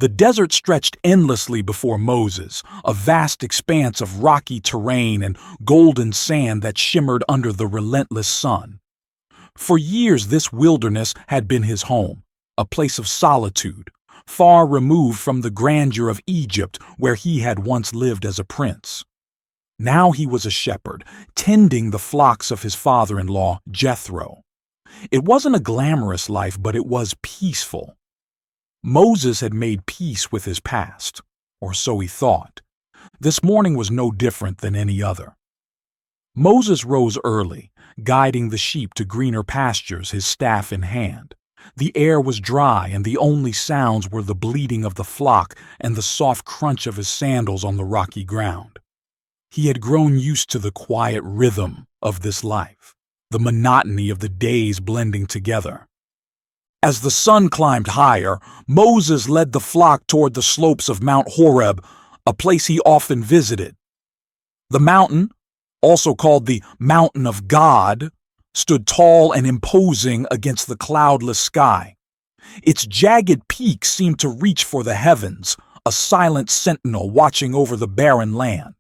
The desert stretched endlessly before Moses, a vast expanse of rocky terrain and golden sand that shimmered under the relentless sun. For years this wilderness had been his home, a place of solitude, far removed from the grandeur of Egypt where he had once lived as a prince. Now he was a shepherd, tending the flocks of his father-in-law, Jethro. It wasn't a glamorous life, but it was peaceful. Moses had made peace with his past, or so he thought. This morning was no different than any other. Moses rose early, guiding the sheep to greener pastures, his staff in hand. The air was dry, and the only sounds were the bleating of the flock and the soft crunch of his sandals on the rocky ground. He had grown used to the quiet rhythm of this life, the monotony of the days blending together. As the sun climbed higher, Moses led the flock toward the slopes of Mount Horeb, a place he often visited. The mountain, also called the Mountain of God, stood tall and imposing against the cloudless sky. Its jagged peak seemed to reach for the heavens, a silent sentinel watching over the barren land.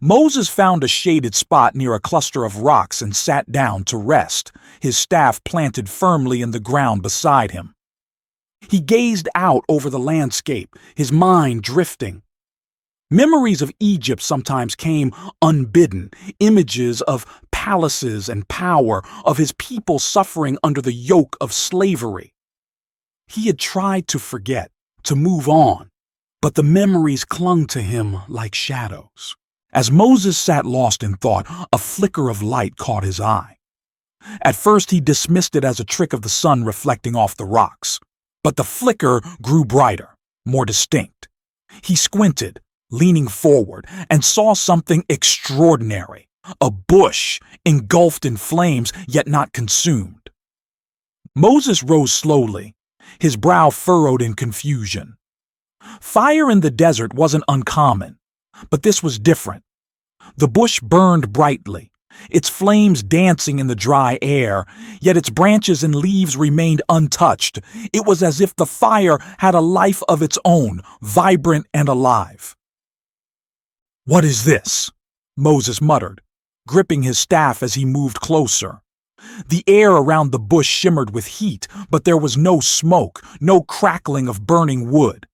Moses found a shaded spot near a cluster of rocks and sat down to rest, his staff planted firmly in the ground beside him. He gazed out over the landscape, his mind drifting. Memories of Egypt sometimes came unbidden, images of palaces and power, of his people suffering under the yoke of slavery. He had tried to forget, to move on, but the memories clung to him like shadows. As Moses sat lost in thought, a flicker of light caught his eye. At first he dismissed it as a trick of the sun reflecting off the rocks, but the flicker grew brighter, more distinct. He squinted, leaning forward, and saw something extraordinary, a bush engulfed in flames yet not consumed. Moses rose slowly, his brow furrowed in confusion. Fire in the desert wasn't uncommon, but this was different. The bush burned brightly, its flames dancing in the dry air, yet its branches and leaves remained untouched. It was as if the fire had a life of its own, vibrant and alive. "What is this?" Moses muttered, gripping his staff as he moved closer. The air around the bush shimmered with heat, but there was no smoke, no crackling of burning wood.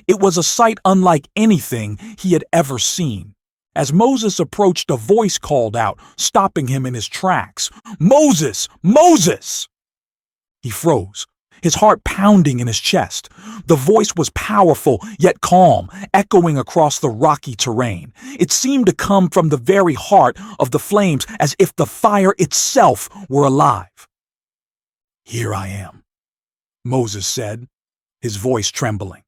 It was a sight unlike anything he had ever seen. As Moses approached, a voice called out, stopping him in his tracks. "Moses! Moses!" He froze, his heart pounding in his chest. The voice was powerful, yet calm, echoing across the rocky terrain. It seemed to come from the very heart of the flames, as if the fire itself were alive. "Here I am," Moses said, his voice trembling.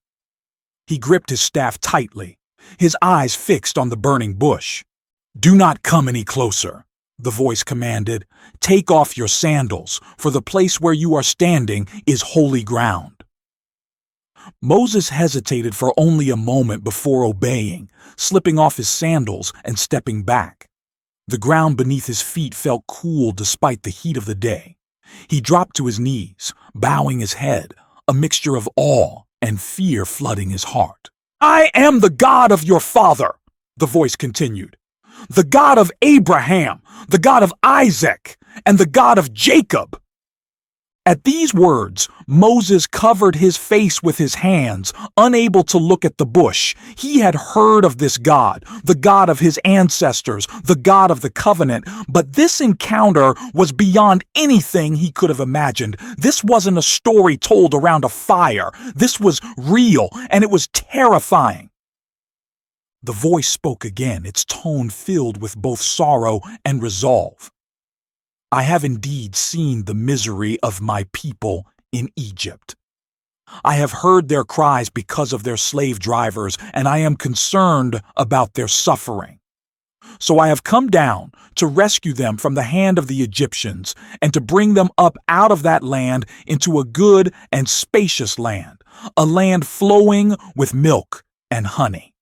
He gripped his staff tightly, his eyes fixed on the burning bush. "Do not come any closer," the voice commanded. "Take off your sandals, for the place where you are standing is holy ground." Moses hesitated for only a moment before obeying, slipping off his sandals and stepping back. The ground beneath his feet felt cool despite the heat of the day. He dropped to his knees, bowing his head, a mixture of awe and fear flooding his heart. "I am the God of your father," the voice continued. "The God of Abraham, the God of Isaac, and the God of Jacob." At these words, Moses covered his face with his hands, unable to look at the bush. He had heard of this God, the God of his ancestors, the God of the covenant, but this encounter was beyond anything he could have imagined. This wasn't a story told around a fire. This was real, and it was terrifying. The voice spoke again, its tone filled with both sorrow and resolve. "I have indeed seen the misery of my people in Egypt. I have heard their cries because of their slave drivers, and I am concerned about their suffering. So I have come down to rescue them from the hand of the Egyptians and to bring them up out of that land into a good and spacious land, a land flowing with milk and honey."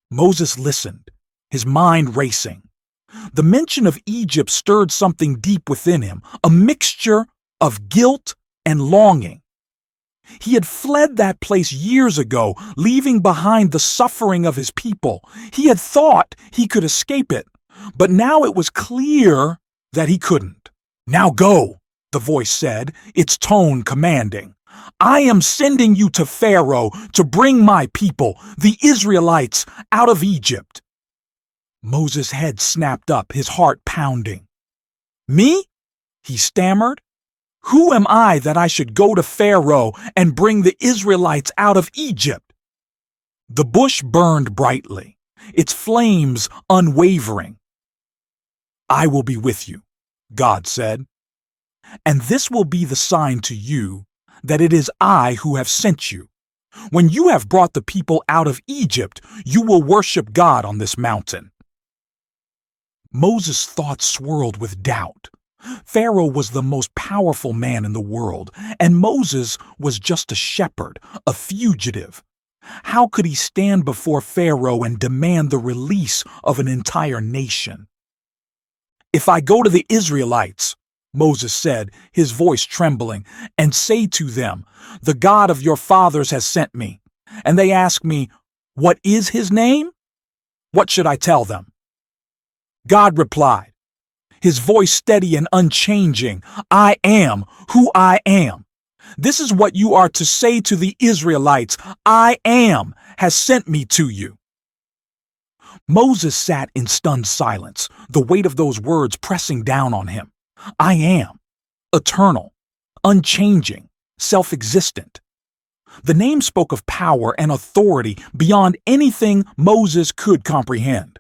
Moses listened, his mind racing. The mention of Egypt stirred something deep within him, a mixture of guilt and longing. He had fled that place years ago, leaving behind the suffering of his people. He had thought he could escape it, but now it was clear that he couldn't. "Now go," the voice said, its tone commanding. "I am sending you to Pharaoh to bring my people, the Israelites, out of Egypt." Moses' head snapped up, his heart pounding. "Me?" he stammered. "Who am I that I should go to Pharaoh and bring the Israelites out of Egypt?" The bush burned brightly, its flames unwavering. "I will be with you," God said, "and this will be the sign to you that it is I who have sent you. When you have brought the people out of Egypt, you will worship God on this mountain." Moses' thoughts swirled with doubt. Pharaoh was the most powerful man in the world, and Moses was just a shepherd, a fugitive. How could he stand before Pharaoh and demand the release of an entire nation? "If I go to the Israelites," Moses said, his voice trembling, "and say to them, 'The God of your fathers has sent me,' and they ask me, 'What is his name?' what should I tell them?" God replied, his voice steady and unchanging, "I am who I am. This is what you are to say to the Israelites, 'I am has sent me to you.'" Moses sat in stunned silence, the weight of those words pressing down on him. I am, eternal, unchanging, self-existent. The name spoke of power and authority beyond anything Moses could comprehend.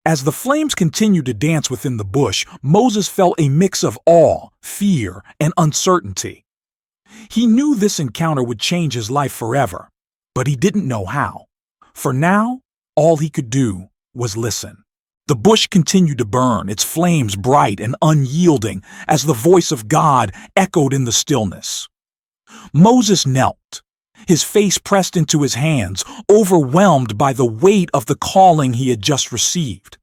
As the flames continued to dance within the bush, Moses felt a mix of awe, fear, and uncertainty. He knew this encounter would change his life forever, but he didn't know how. For now, all he could do was listen. The bush continued to burn, its flames bright and unyielding, as the voice of God echoed in the stillness. Moses knelt, his face pressed into his hands, overwhelmed by the weight of the calling he had just received.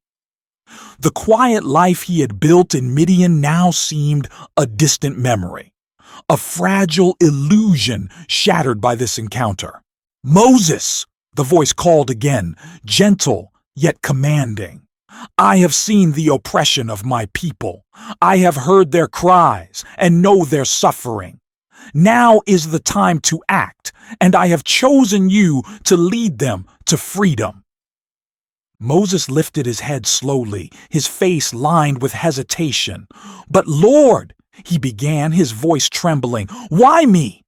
The quiet life he had built in Midian now seemed a distant memory, a fragile illusion shattered by this encounter. "Moses!" the voice called again, gentle yet commanding. "I have seen the oppression of my people. I have heard their cries and know their suffering. Now is the time to act, and I have chosen you to lead them to freedom." Moses lifted his head slowly, his face lined with hesitation. "But Lord," he began, his voice trembling, "why me?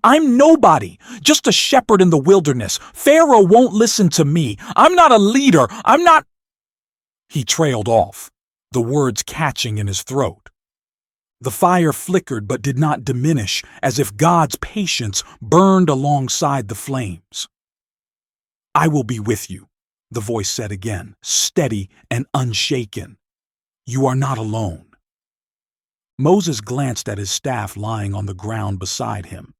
I'm nobody, just a shepherd in the wilderness. Pharaoh won't listen to me. I'm not a leader. I'm not—" He trailed off, the words catching in his throat. The fire flickered but did not diminish, as if God's patience burned alongside the flames. "I will be with you," the voice said again, steady and unshaken. "You are not alone." Moses glanced at his staff lying on the ground beside him.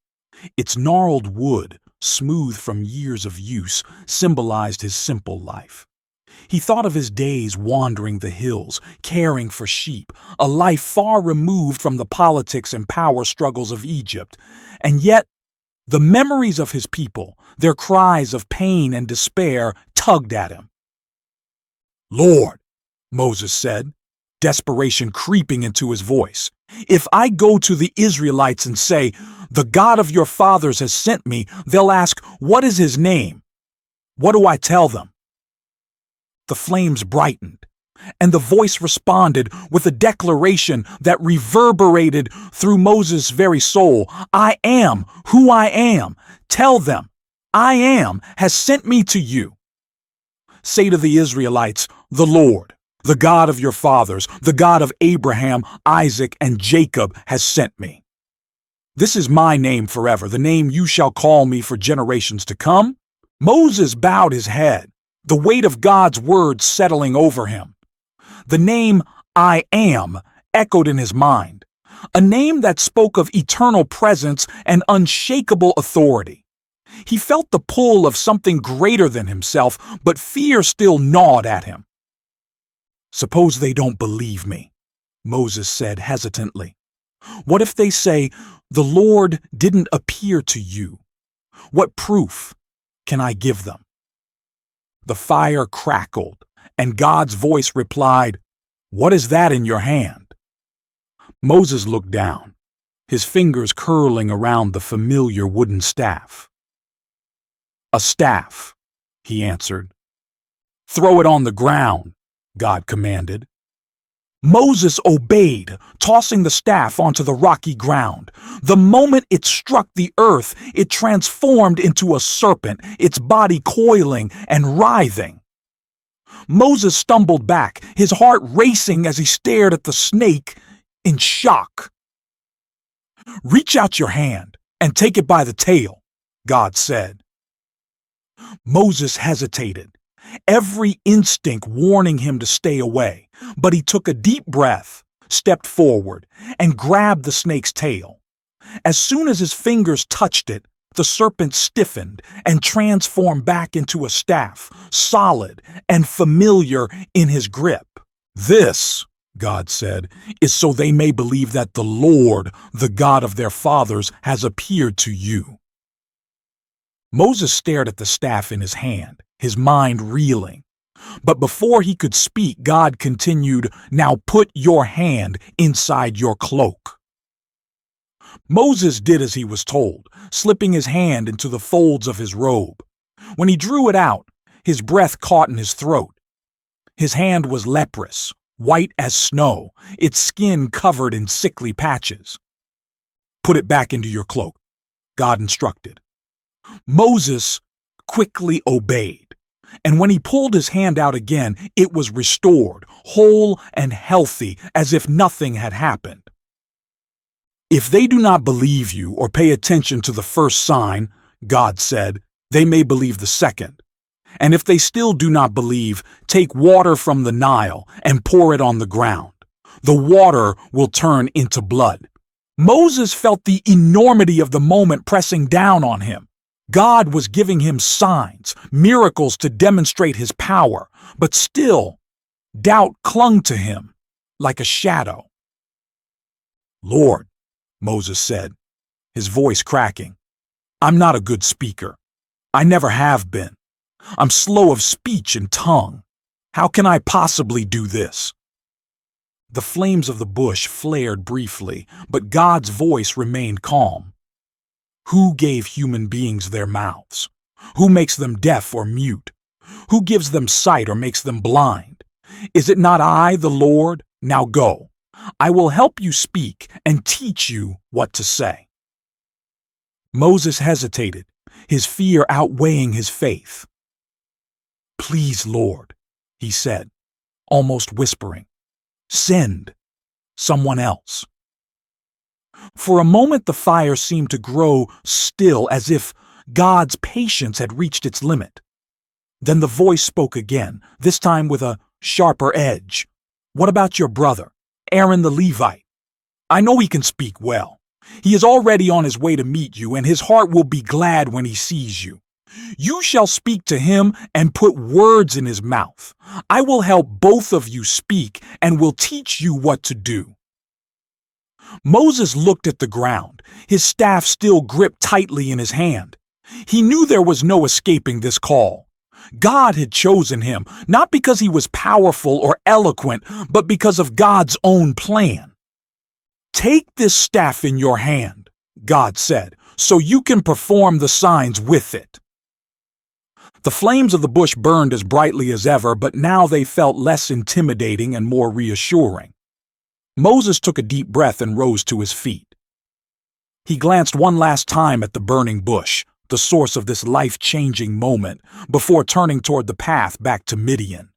Its gnarled wood, smooth from years of use, symbolized his simple life. He thought of his days wandering the hills, caring for sheep, a life far removed from the politics and power struggles of Egypt. And yet, the memories of his people, their cries of pain and despair, tugged at him. "Lord," Moses said, desperation creeping into his voice, "if I go to the Israelites and say, 'The God of your fathers has sent me,' they'll ask, 'What is his name?' What do I tell them?" The flames brightened, and the voice responded with a declaration that reverberated through Moses' very soul. "I am who I am. Tell them, I am has sent me to you. Say to the Israelites, 'The Lord, the God of your fathers, the God of Abraham, Isaac, and Jacob has sent me. This is my name forever, the name you shall call me for generations to come.'" Moses bowed his head, the weight of God's words settling over him. The name "I am" echoed in his mind, a name that spoke of eternal presence and unshakable authority. He felt the pull of something greater than himself, but fear still gnawed at him. "Suppose they don't believe me," Moses said hesitantly. "What if they say, The Lord didn't appear to you. What proof can I give them?" The fire crackled, and God's voice replied, "What is that in your hand?" Moses looked down, his fingers curling around the familiar wooden staff. "A staff," he answered. "Throw it on the ground," God commanded. Moses obeyed, tossing the staff onto the rocky ground. The moment it struck the earth, it transformed into a serpent, its body coiling and writhing. Moses stumbled back, his heart racing as he stared at the snake in shock. "Reach out your hand and take it by the tail," God said. Moses hesitated, every instinct warning him to stay away, but he took a deep breath, stepped forward, and grabbed the snake's tail. As soon as his fingers touched it, the serpent stiffened and transformed back into a staff, solid and familiar in his grip. "This," God said, "is so they may believe that the Lord, the God of their fathers, has appeared to you." Moses stared at the staff in his hand, his mind reeling. But before he could speak, God continued, "Now put your hand inside your cloak." Moses did as he was told, slipping his hand into the folds of his robe. When he drew it out, his breath caught in his throat. His hand was leprous, white as snow, its skin covered in sickly patches. "Put it back into your cloak," God instructed. Moses quickly obeyed, and when he pulled his hand out again, it was restored, whole and healthy, as if nothing had happened. "If they do not believe you or pay attention to the first sign," God said, "they may believe the second. And if they still do not believe, take water from the Nile and pour it on the ground. The water will turn into blood." Moses felt the enormity of the moment pressing down on him. God was giving him signs, miracles to demonstrate his power, but still, doubt clung to him like a shadow. "Lord," Moses said, his voice cracking, "I'm not a good speaker. I never have been. I'm slow of speech and tongue. How can I possibly do this?" The flames of the bush flared briefly, but God's voice remained calm. "Who gave human beings their mouths? Who makes them deaf or mute? Who gives them sight or makes them blind? Is it not I, the Lord? Now go. I will help you speak and teach you what to say." Moses hesitated, his fear outweighing his faith. "Please, Lord," he said, almost whispering, "send someone else." For a moment the fire seemed to grow still, as if God's patience had reached its limit. Then the voice spoke again, this time with a sharper edge. "What about your brother, Aaron the Levite? I know he can speak well. He is already on his way to meet you, and his heart will be glad when he sees you. You shall speak to him and put words in his mouth. I will help both of you speak and will teach you what to do." Moses looked at the ground, his staff still gripped tightly in his hand. He knew there was no escaping this call. God had chosen him, not because he was powerful or eloquent, but because of God's own plan. "Take this staff in your hand," God said, "so you can perform the signs with it." The flames of the bush burned as brightly as ever, but now they felt less intimidating and more reassuring. Moses took a deep breath and rose to his feet. He glanced one last time at the burning bush, the source of this life-changing moment, before turning toward the path back to Midian.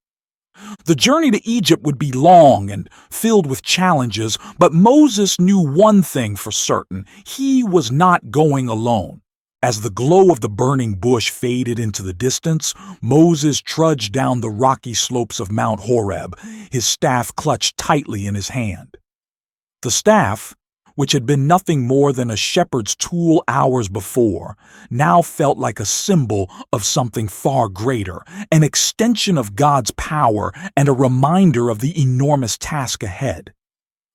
The journey to Egypt would be long and filled with challenges, but Moses knew one thing for certain: he was not going alone. As the glow of the burning bush faded into the distance, Moses trudged down the rocky slopes of Mount Horeb, his staff clutched tightly in his hand. The staff, which had been nothing more than a shepherd's tool hours before, now felt like a symbol of something far greater, an extension of God's power and a reminder of the enormous task ahead.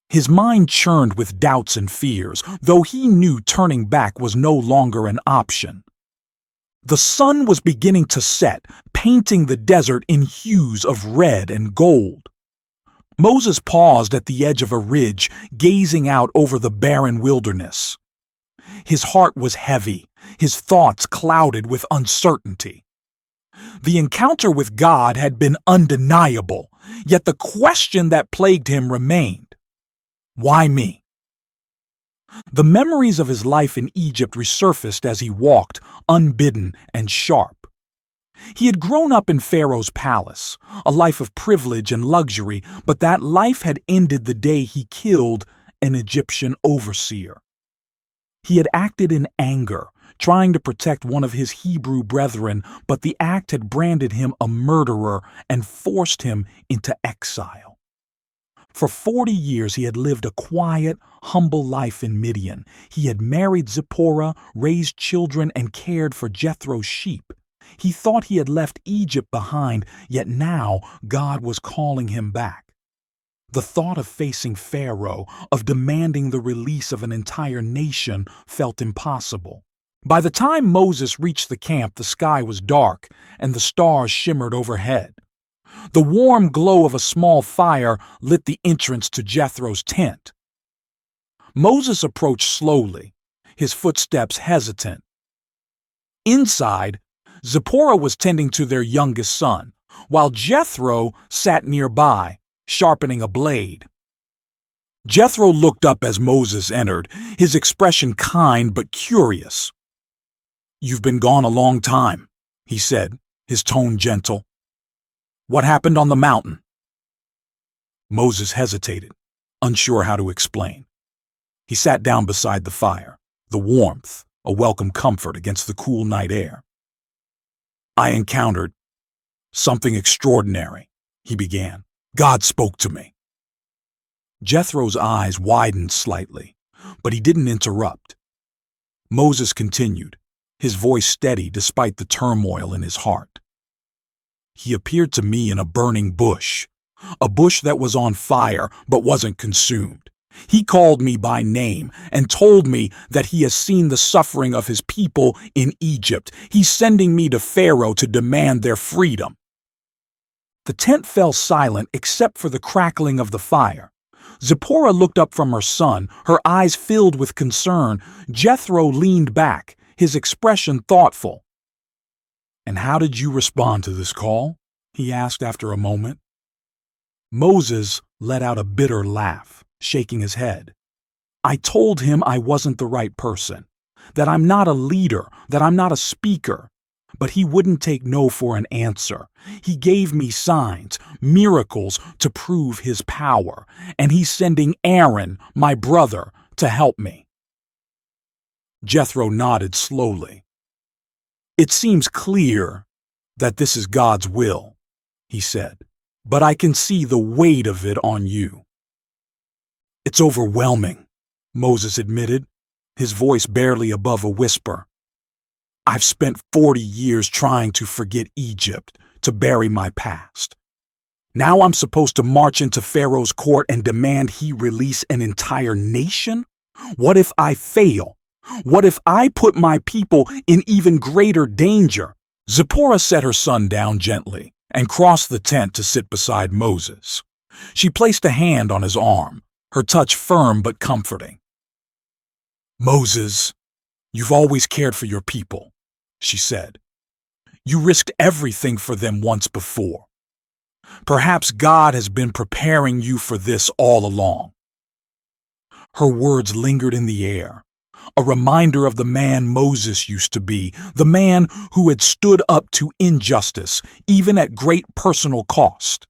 His mind churned with doubts and fears, though he knew turning back was no longer an option. The sun was beginning to set, painting the desert in hues of red and gold. Moses paused at the edge of a ridge, gazing out over the barren wilderness. His heart was heavy, his thoughts clouded with uncertainty. The encounter with God had been undeniable, yet the question that plagued him remained. Why me? The memories of his life in Egypt resurfaced as he walked, unbidden and sharp. He had grown up in Pharaoh's palace, a life of privilege and luxury, but that life had ended the day he killed an Egyptian overseer. He had acted in anger, trying to protect one of his Hebrew brethren, but the act had branded him a murderer and forced him into exile. For 40 years he had lived a quiet, humble life in Midian. He had married Zipporah, raised children, and cared for Jethro's sheep. He thought he had left Egypt behind, yet now God was calling him back. The thought of facing Pharaoh, of demanding the release of an entire nation, felt impossible. By the time Moses reached the camp, the sky was dark and the stars shimmered overhead. The warm glow of a small fire lit the entrance to Jethro's tent. Moses approached slowly, his footsteps hesitant. Inside, Zipporah was tending to their youngest son, while Jethro sat nearby, sharpening a blade. Jethro looked up as Moses entered, his expression kind but curious. "You've been gone a long time," he said, his tone gentle. "What happened on the mountain?" Moses hesitated, unsure how to explain. He sat down beside the fire, the warmth, a welcome comfort against the cool night air. "I encountered something extraordinary," he began. "God spoke to me." Jethro's eyes widened slightly, but he didn't interrupt. Moses continued, his voice steady despite the turmoil in his heart. "He appeared to me in a burning bush, a bush that was on fire but wasn't consumed. He called me by name and told me that he has seen the suffering of his people in Egypt. He's sending me to Pharaoh to demand their freedom." The tent fell silent except for the crackling of the fire. Zipporah looked up from her son, her eyes filled with concern. Jethro leaned back, his expression thoughtful. "And how did you respond to this call?" he asked after a moment. Moses let out a bitter laugh, shaking his head. "I told him I wasn't the right person, that I'm not a leader, that I'm not a speaker. But he wouldn't take no for an answer. He gave me signs, miracles to prove his power, and he's sending Aaron, my brother, to help me." Jethro nodded slowly. "It seems clear that this is God's will," he said, "but I can see the weight of it on you." "It's overwhelming," Moses admitted, his voice barely above a whisper. "I've spent 40 years trying to forget Egypt, to bury my past. Now I'm supposed to march into Pharaoh's court and demand he release an entire nation? What if I fail? What if I put my people in even greater danger?" Zipporah set her son down gently and crossed the tent to sit beside Moses. She placed a hand on his arm, her touch firm but comforting. "Moses, you've always cared for your people," she said. "You risked everything for them once before. Perhaps God has been preparing you for this all along." Her words lingered in the air, a reminder of the man Moses used to be, the man who had stood up to injustice, even at great personal cost.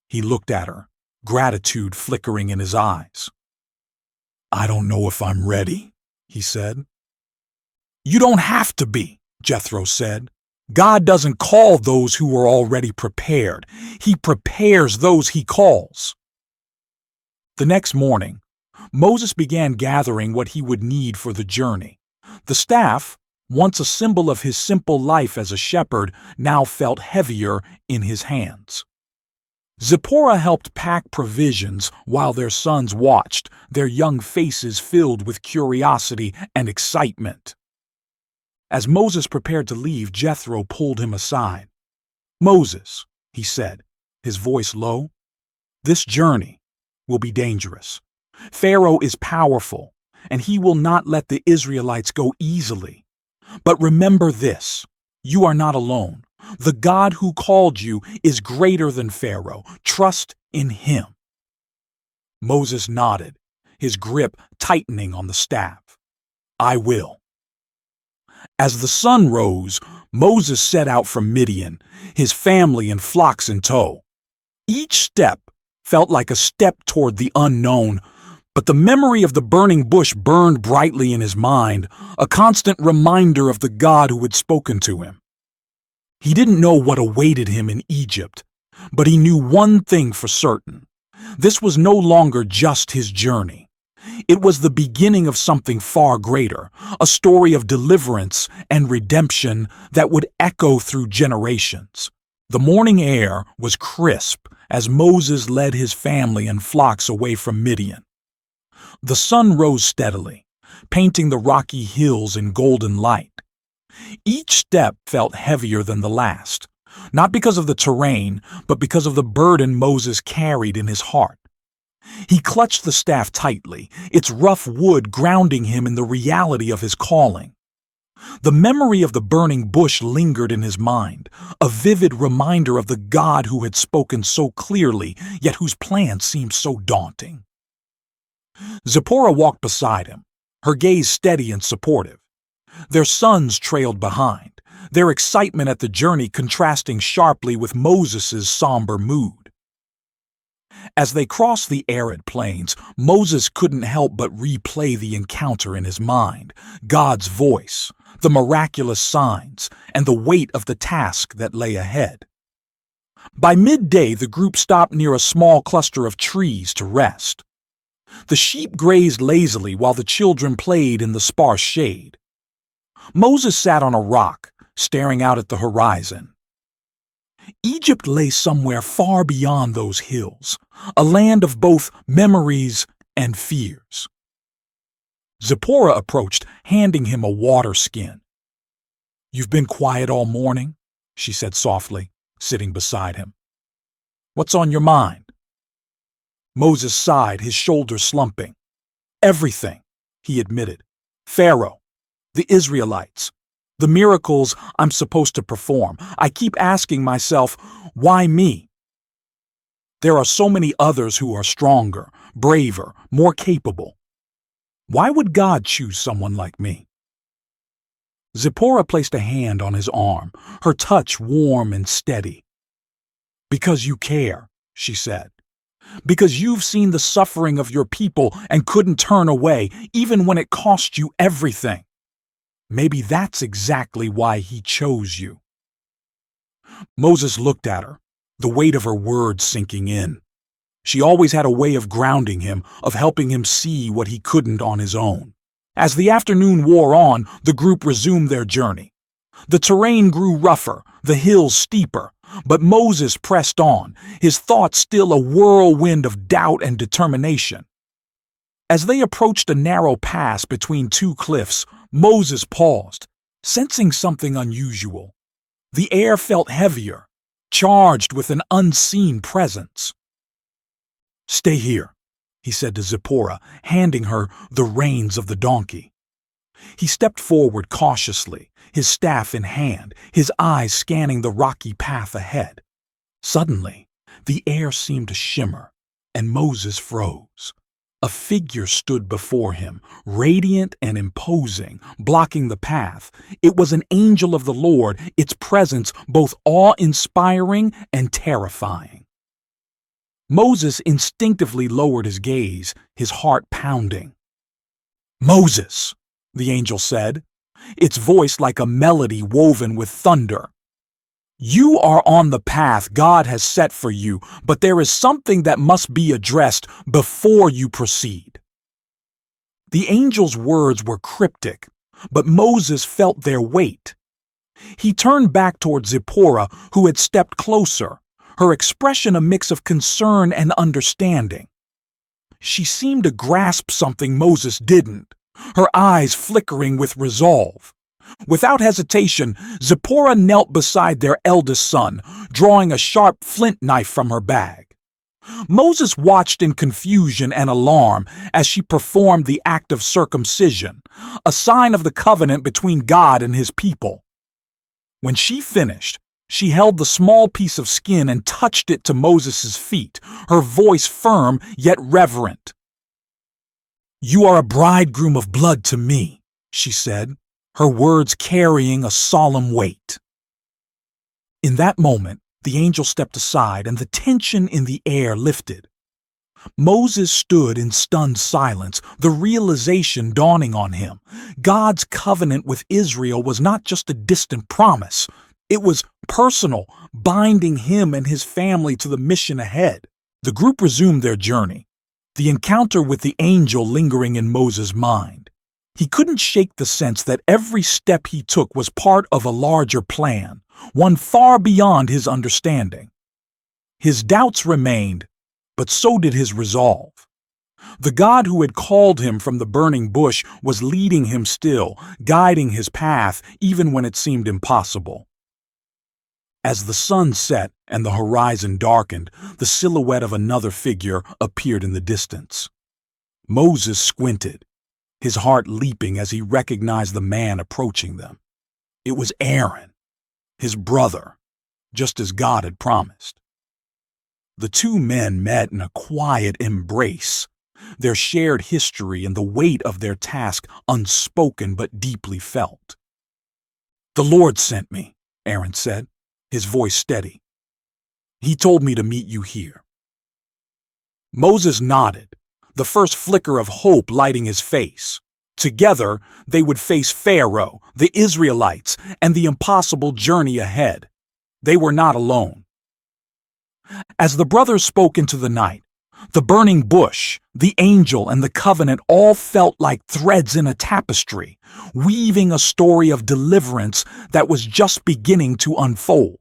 He looked at her, gratitude flickering in his eyes. "I don't know if I'm ready," he said. "You don't have to be," Jethro said. "God doesn't call those who are already prepared. He prepares those he calls." The next morning, Moses began gathering what he would need for the journey. The staff, once a symbol of his simple life as a shepherd, now felt heavier in his hands. Zipporah helped pack provisions while their sons watched, their young faces filled with curiosity and excitement. As Moses prepared to leave, Jethro pulled him aside. "Moses," he said, his voice low, "this journey will be dangerous. Pharaoh is powerful, and he will not let the Israelites go easily. But remember this, you are not alone. The God who called you is greater than Pharaoh. Trust in him." Moses nodded, his grip tightening on the staff. "I will." As the sun rose, Moses set out from Midian, his family and flocks in tow. Each step felt like a step toward the unknown, but the memory of the burning bush burned brightly in his mind, a constant reminder of the God who had spoken to him. He didn't know what awaited him in Egypt, but he knew one thing for certain. This was no longer just his journey. It was the beginning of something far greater, a story of deliverance and redemption that would echo through generations. The morning air was crisp as Moses led his family and flocks away from Midian. The sun rose steadily, painting the rocky hills in golden light. Each step felt heavier than the last, not because of the terrain, but because of the burden Moses carried in his heart. He clutched the staff tightly, its rough wood grounding him in the reality of his calling. The memory of the burning bush lingered in his mind, a vivid reminder of the God who had spoken so clearly, yet whose plans seemed so daunting. Zipporah walked beside him, her gaze steady and supportive. Their sons trailed behind, their excitement at the journey contrasting sharply with Moses' somber mood. As they crossed the arid plains, Moses couldn't help but replay the encounter in his mind, God's voice, the miraculous signs, and the weight of the task that lay ahead. By midday, the group stopped near a small cluster of trees to rest. The sheep grazed lazily while the children played in the sparse shade. Moses sat on a rock, staring out at the horizon. Egypt lay somewhere far beyond those hills, a land of both memories and fears. Zipporah approached, handing him a water skin. "You've been quiet all morning," she said softly, sitting beside him. "What's on your mind?" Moses sighed, his shoulders slumping. "Everything," he admitted. "Pharaoh, the Israelites, the miracles I'm supposed to perform. I keep asking myself, why me? There are so many others who are stronger, braver, more capable. Why would God choose someone like me?" Zipporah placed a hand on his arm, her touch warm and steady. "Because you care," she said. "Because you've seen the suffering of your people and couldn't turn away, even when it cost you everything. Maybe that's exactly why he chose you." Moses looked at her, the weight of her words sinking in. She always had a way of grounding him, of helping him see what he couldn't on his own. As the afternoon wore on, the group resumed their journey. The terrain grew rougher, the hills steeper, but Moses pressed on, his thoughts still a whirlwind of doubt and determination. As they approached a narrow pass between two cliffs, Moses paused, sensing something unusual. The air felt heavier, charged with an unseen presence. "Stay here," he said to Zipporah, handing her the reins of the donkey. He stepped forward cautiously, his staff in hand, his eyes scanning the rocky path ahead. Suddenly, the air seemed to shimmer, and Moses froze. A figure stood before him, radiant and imposing, blocking the path. It was an angel of the Lord, its presence both awe-inspiring and terrifying. Moses instinctively lowered his gaze, his heart pounding. "Moses," the angel said, its voice like a melody woven with thunder. "You are on the path God has set for you, but there is something that must be addressed before you proceed." The angel's words were cryptic, but Moses felt their weight. He turned back toward Zipporah, who had stepped closer, her expression a mix of concern and understanding. She seemed to grasp something Moses didn't, her eyes flickering with resolve. Without hesitation, Zipporah knelt beside their eldest son, drawing a sharp flint knife from her bag. Moses watched in confusion and alarm as she performed the act of circumcision, a sign of the covenant between God and his people. When she finished, she held the small piece of skin and touched it to Moses' feet, her voice firm yet reverent. "You are a bridegroom of blood to me," she said, her words carrying a solemn weight. In that moment, the angel stepped aside and the tension in the air lifted. Moses stood in stunned silence, the realization dawning on him. God's covenant with Israel was not just a distant promise. It was personal, binding him and his family to the mission ahead. The group resumed their journey, the encounter with the angel lingering in Moses' mind. He couldn't shake the sense that every step he took was part of a larger plan, one far beyond his understanding. His doubts remained, but so did his resolve. The God who had called him from the burning bush was leading him still, guiding his path even when it seemed impossible. As the sun set and the horizon darkened, the silhouette of another figure appeared in the distance. Moses squinted, his heart leaping as he recognized the man approaching them. It was Aaron, his brother, just as God had promised. The two men met in a quiet embrace, their shared history and the weight of their task unspoken but deeply felt. "The Lord sent me," Aaron said, his voice steady. "He told me to meet you here." Moses nodded, the first flicker of hope lighting his face. Together, they would face Pharaoh, the Israelites, and the impossible journey ahead. They were not alone. As the brothers spoke into the night, the burning bush, the angel, and the covenant all felt like threads in a tapestry, weaving a story of deliverance that was just beginning to unfold.